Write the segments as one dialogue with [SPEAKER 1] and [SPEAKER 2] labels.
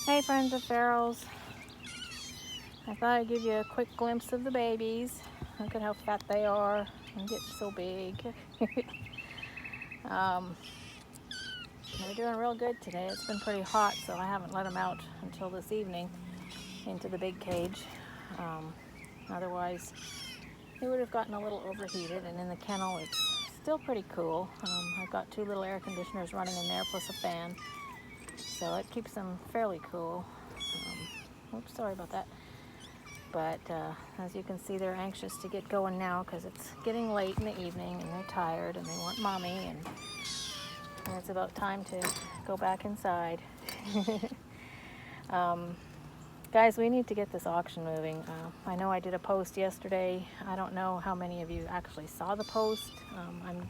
[SPEAKER 1] Hey friends of Pharaohs, I thought I'd give you a quick glimpse of the babies. Look at how fat they are and getting so big. um, they're doing real good today. It's been pretty hot, so I haven't let them out until this evening into the big cage. Um, Otherwise, they would have gotten a little overheated, and in the kennel it's still pretty cool. I've got two little air conditioners running in there plus a fan, so it keeps them fairly cool. Oops, sorry about that. But as you can see, they're anxious to get going now because it's getting late in the evening and they're tired and they want mommy, and it's about time to go back inside. um, Guys, we need to get this auction moving. I know I did a post yesterday. I don't know how many of you actually saw the post. I'm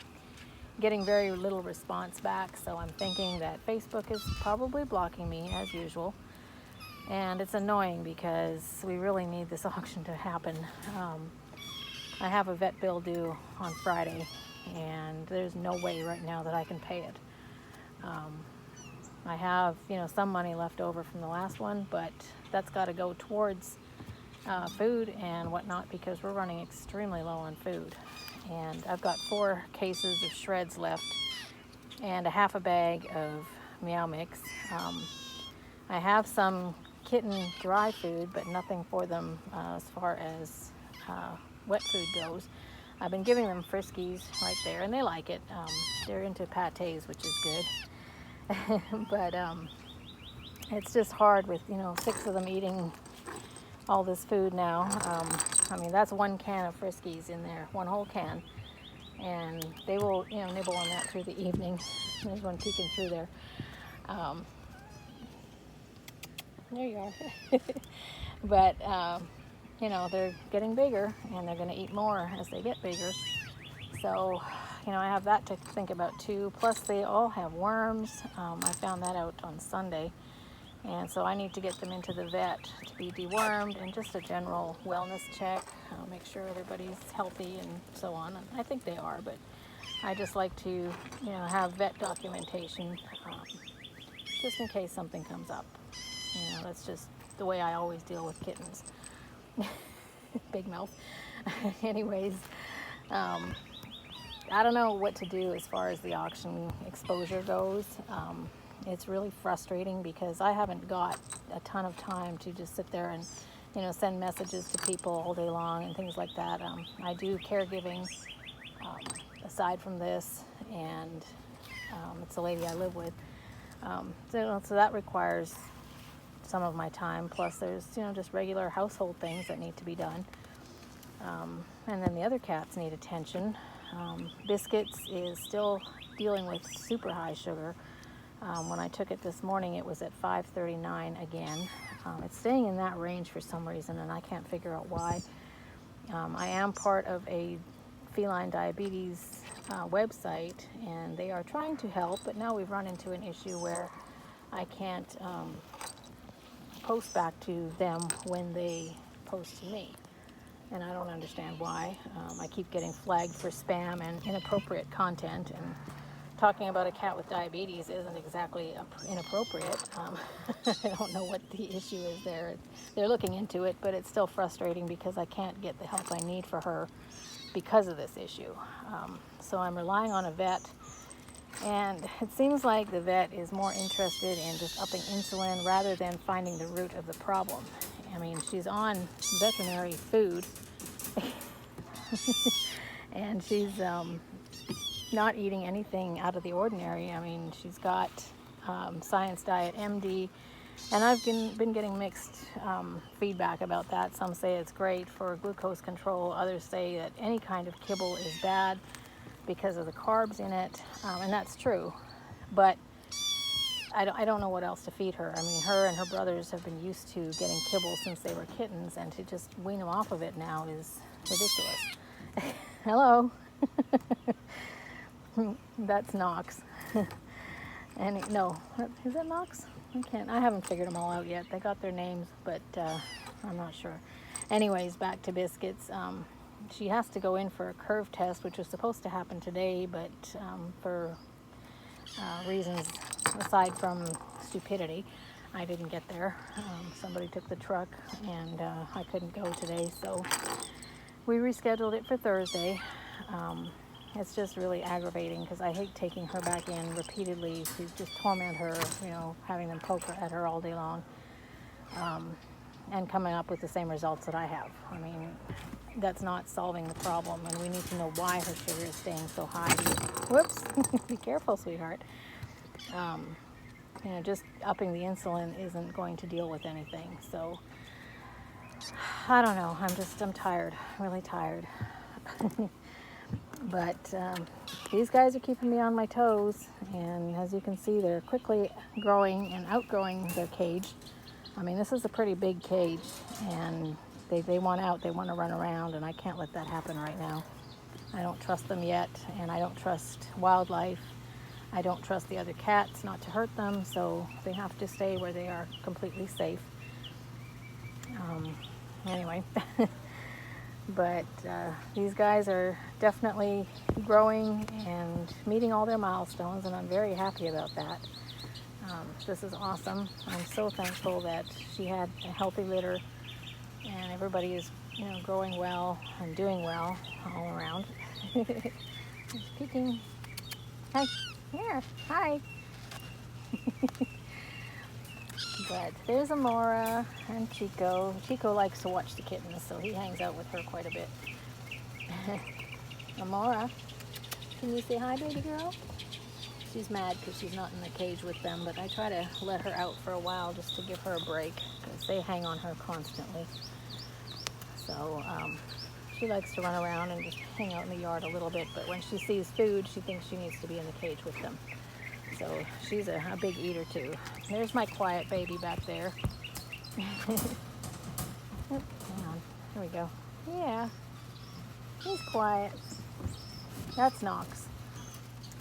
[SPEAKER 1] getting very little response back, so I'm thinking that Facebook is probably blocking me as usual. And it's annoying because we really need this auction to happen. I have a vet bill due on Friday, and there's no way right now that I can pay it. I have, some money left over from the last one, but that's got to go towards food and whatnot because we're running extremely low on food. And I've got 4 cases of shreds left and a half a bag of Meow Mix. I have some kitten dry food, but nothing for them as far as wet food goes. I've been giving them Friskies right there, and they like it. They're into pâtés, which is good. But it's just hard with 6 of them eating all this food now. I mean, that's 1 can of Friskies in there, 1 whole can, and they will nibble on that through the evening. There's one peeking through there. There you are. But they're getting bigger, and they're going to eat more as they get bigger. So I have that to think about too. Plus, they all have worms. I found that out on Sunday. And so I need to get them into the vet to be dewormed and just a general wellness check. Make sure everybody's healthy and so on. And I think they are, but I just like to, have vet documentation just in case something comes up. That's just the way I always deal with kittens. Big mouth. Anyways, I don't know what to do as far as the auction exposure goes. It's really frustrating because I haven't got a ton of time to just sit there and, send messages to people all day long and things like that. I do caregiving aside from this, and it's a lady I live with. So that requires some of my time. Plus, there's just regular household things that need to be done. And then the other cats need attention. Biscuits is still dealing with super high sugar. When I took it this morning, it was at 539 again. It's staying in that range for some reason, and I can't figure out why. I am part of a feline diabetes website, and they are trying to help, but now we've run into an issue where I can't post back to them when they post to me. And I don't understand why. I keep getting flagged for spam and inappropriate content, and talking about a cat with diabetes isn't exactly inappropriate. I don't know what the issue is there. They're looking into it, but it's still frustrating because I can't get the help I need for her because of this issue. So I'm relying on a vet, and it seems like the vet is more interested in just upping insulin rather than finding the root of the problem. I mean, she's on veterinary food, and she's not eating anything out of the ordinary. I mean, she's got Science Diet MD, and I've been getting mixed feedback about that. Some say it's great for glucose control. Others say that any kind of kibble is bad because of the carbs in it, and that's true. But I don't know what else to feed her. I mean, her and her brothers have been used to getting kibble since they were kittens, and to just wean them off of it now is ridiculous. Hello. That's Knox. And no, is that Knox? I haven't figured them all out yet. They got their names, but I'm not sure. Anyways, back to Biscuits. She has to go in for a curve test, which was supposed to happen today, but for reasons aside from stupidity, I didn't get there. Somebody took the truck, and I couldn't go today, so we rescheduled it for Thursday. It's just really aggravating because I hate taking her back in repeatedly to just torment her, having them poke at her all day long, and coming up with the same results that I have. I mean, that's not solving the problem, and we need to know why her sugar is staying so high. Whoops, be careful, sweetheart. Just upping the insulin isn't going to deal with anything. So I don't know. I'm tired, really tired. But these guys are keeping me on my toes, and as you can see, they're quickly growing and outgrowing their cage. I mean, this is a pretty big cage, and they want out, they want to run around, and I can't let that happen right now. I don't trust them yet, and I don't trust wildlife. I don't trust the other cats not to hurt them, so they have to stay where they are completely safe. Anyway, but these guys are definitely growing and meeting all their milestones, and I'm very happy about that. This is awesome. I'm so thankful that she had a healthy litter, and everybody is, growing well and doing well all around. He's peeking. Hi. Here. Hi. But there's Amora and Chico. Chico likes to watch the kittens, so he hangs out with her quite a bit. Amora, can you say hi, baby girl? She's mad because she's not in the cage with them, but I try to let her out for a while just to give her a break because they hang on her constantly. So she likes to run around and just hang out in the yard a little bit, but when she sees food, she thinks she needs to be in the cage with them. So she's a big eater too. There's my quiet baby back there. Hang on, here we go. Yeah, he's quiet. That's Knox.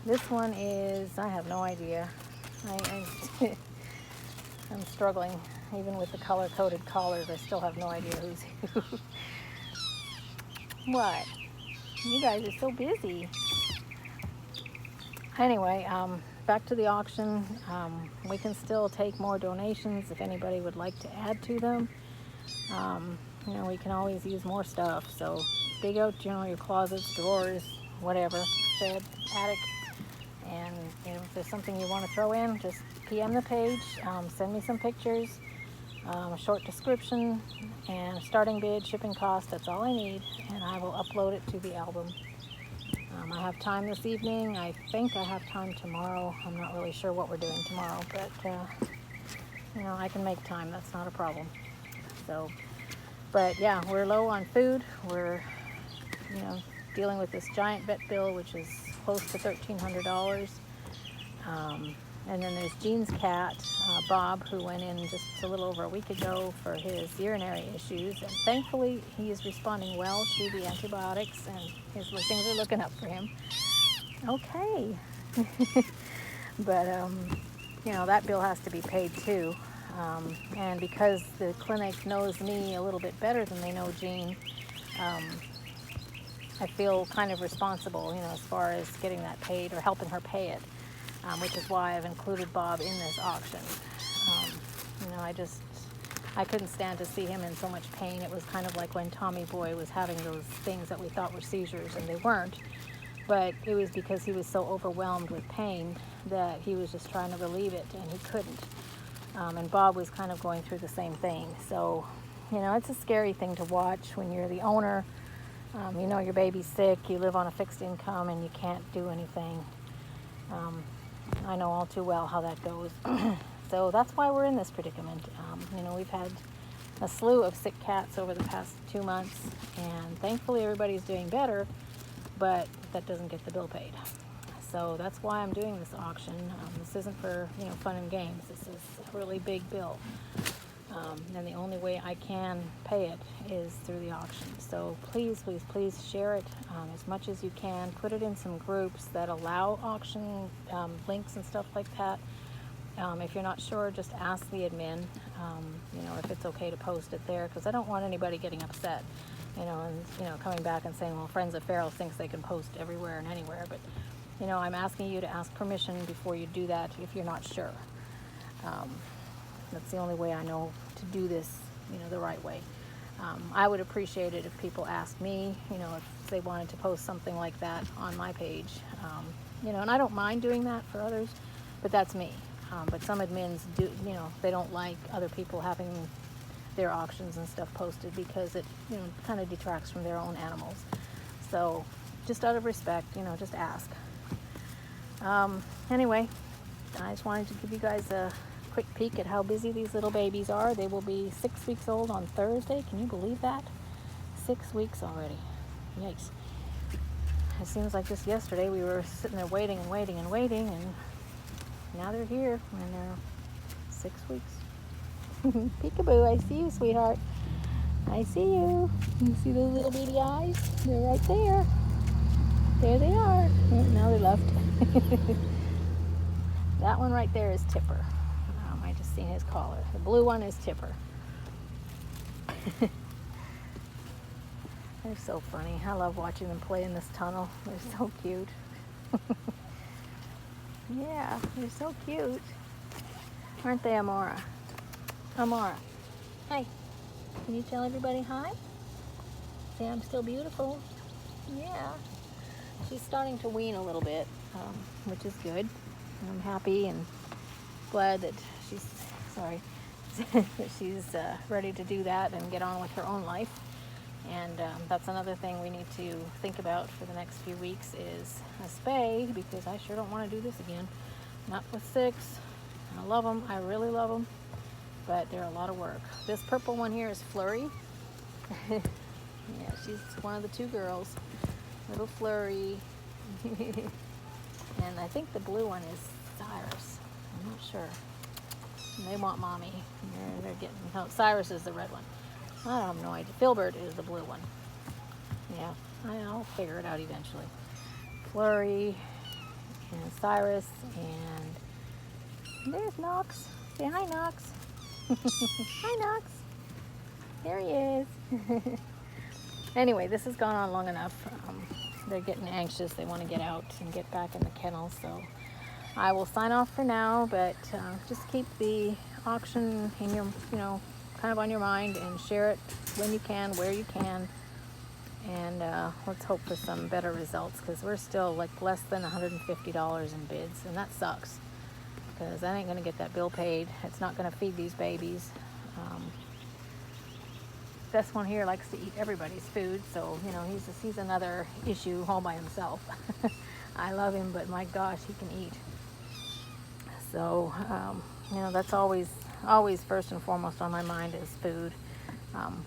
[SPEAKER 1] This one is, I have no idea. I'm struggling. Even with the color-coded collars, I still have no idea who's who. What? You guys are so busy. Anyway, back to the auction. We can still take more donations if anybody would like to add to them. We can always use more stuff. So dig out, your closets, drawers, whatever, bed, attic. And if there's something you want to throw in, just PM the page, send me some pictures, a short description, and a starting bid, shipping cost. That's all I need, and I will upload it to the album. I have time this evening. I think I have time tomorrow. I'm not really sure what we're doing tomorrow, but I can make time. That's not a problem. So, but yeah, we're low on food. We're dealing with this giant vet bill, which is close to $1,300. And then there's Jean's cat, Bob, who went in just a little over a week ago for his urinary issues. And thankfully, he is responding well to the antibiotics, and things are looking up for him. Okay. But, that bill has to be paid too. And because the clinic knows me a little bit better than they know Jean, I feel kind of responsible, as far as getting that paid or helping her pay it. Which is why I've included Bob in this auction. I couldn't stand to see him in so much pain. It was kind of like when Tommy Boy was having those things that we thought were seizures, and they weren't. But it was because he was so overwhelmed with pain that he was just trying to relieve it, and he couldn't. And Bob was kind of going through the same thing. So, it's a scary thing to watch when you're the owner. Your baby's sick, you live on a fixed income, and you can't do anything. I know all too well how that goes. So that's why we're in this predicament. We've had a slew of sick cats over the past 2 months, and thankfully everybody's doing better, but that doesn't get the bill paid. So that's why I'm doing this auction. This isn't for fun and games. This is a really big bill. And the only way I can pay it is through the auction. So please, please, please share it as much as you can. Put it in some groups that allow auction links and stuff like that. If you're not sure, just ask the admin, if it's okay to post it there, because I don't want anybody getting upset, and coming back and saying, well, Friends of Feral thinks they can post everywhere and anywhere. But, I'm asking you to ask permission before you do that if you're not sure. That's the only way I know to do this, the right way. I would appreciate it if people asked me, if they wanted to post something like that on my page. And I don't mind doing that for others, but that's me. But some admins do, they don't like other people having their auctions and stuff posted because it, kind of detracts from their own animals. So just out of respect, just ask. Anyway, I just wanted to give you guys a quick peek at how busy these little babies are. They will be 6 weeks old on Thursday. Can you believe that? 6 weeks already. Yikes. It seems like just yesterday we were sitting there waiting and waiting and waiting, and now they're here and they're 6 weeks. Peekaboo, I see you, sweetheart. I see you. You see those little beady eyes? They're right there. There they are. Oh, now they're left. That one right there is Tipper. I just seen his collar. The blue one is Tipper. They're so funny. I love watching them play in this tunnel. They're so cute. Yeah, they're so cute. Aren't they, Amora? Amora. Hey, can you tell everybody hi? Say I'm still beautiful. Yeah. She's starting to wean a little bit, which is good. I'm happy and glad that she's, that she's ready to do that and get on with her own life. And that's another thing we need to think about for the next few weeks is a spay, because I sure don't want to do this again. Not with 6. I love them. I really love them. But they're a lot of work. This purple one here is Flurry. Yeah, she's one of the 2 girls. Little Flurry. And I think the blue one is Cyrus. I'm not sure. And they want mommy. They're getting, no, Cyrus is the red one. I have no idea. Filbert is the blue one. Yeah, I'll figure it out eventually. Flurry and Cyrus, and there's Knox. Say hi, Knox. Hi, Knox. There he is. Anyway, this has gone on long enough. They're getting anxious. They want to get out and get back in the kennel. So I will sign off for now, but just keep the auction in your, kind of on your mind, and share it when you can, where you can. And let's hope for some better results, because we're still like less than $150 in bids, and that sucks, because I ain't going to get that bill paid. It's not going to feed these babies. This one here likes to eat everybody's food, so he's another issue all by himself. I love him, but my gosh, he can eat. So that's always first and foremost on my mind is food.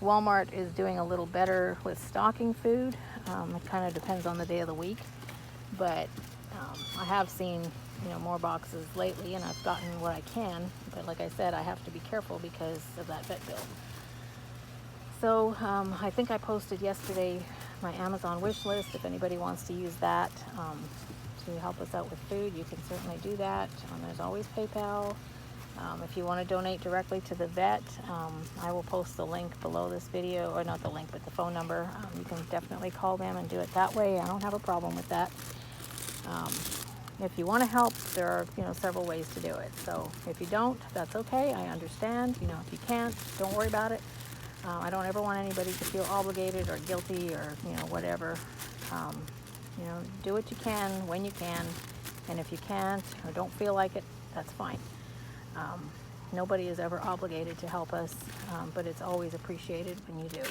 [SPEAKER 1] Walmart is doing a little better with stocking food. It kind of depends on the day of the week, but I have seen more boxes lately, and I've gotten what I can, but like I said, I have to be careful because of that vet bill. So I think I posted yesterday my Amazon wish list. If anybody wants to use that to help us out with food, you can certainly do that. There's always PayPal. If you want to donate directly to the vet, I will post the link below this video, or not the link, but the phone number. You can definitely call them and do it that way. I don't have a problem with that. If you want to help, there are several ways to do it. So if you don't, that's okay. I understand. If you can't, don't worry about it. I don't ever want anybody to feel obligated or guilty or whatever. Do what you can when you can, and if you can't or don't feel like it, that's fine. Nobody is ever obligated to help us, but it's always appreciated when you do.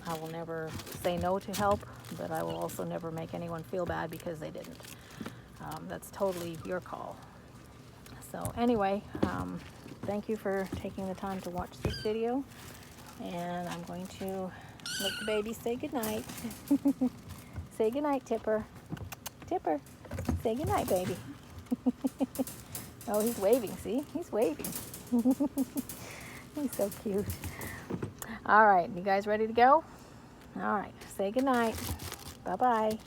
[SPEAKER 1] I will never say no to help, but I will also never make anyone feel bad because they didn't. That's totally your call. So anyway, thank you for taking the time to watch this video, and I'm going to let the baby say goodnight. Say goodnight, Tipper. Tipper, say goodnight, baby. Oh, he's waving, see? He's waving. He's so cute. All right, you guys ready to go? All right, say goodnight. Bye-bye.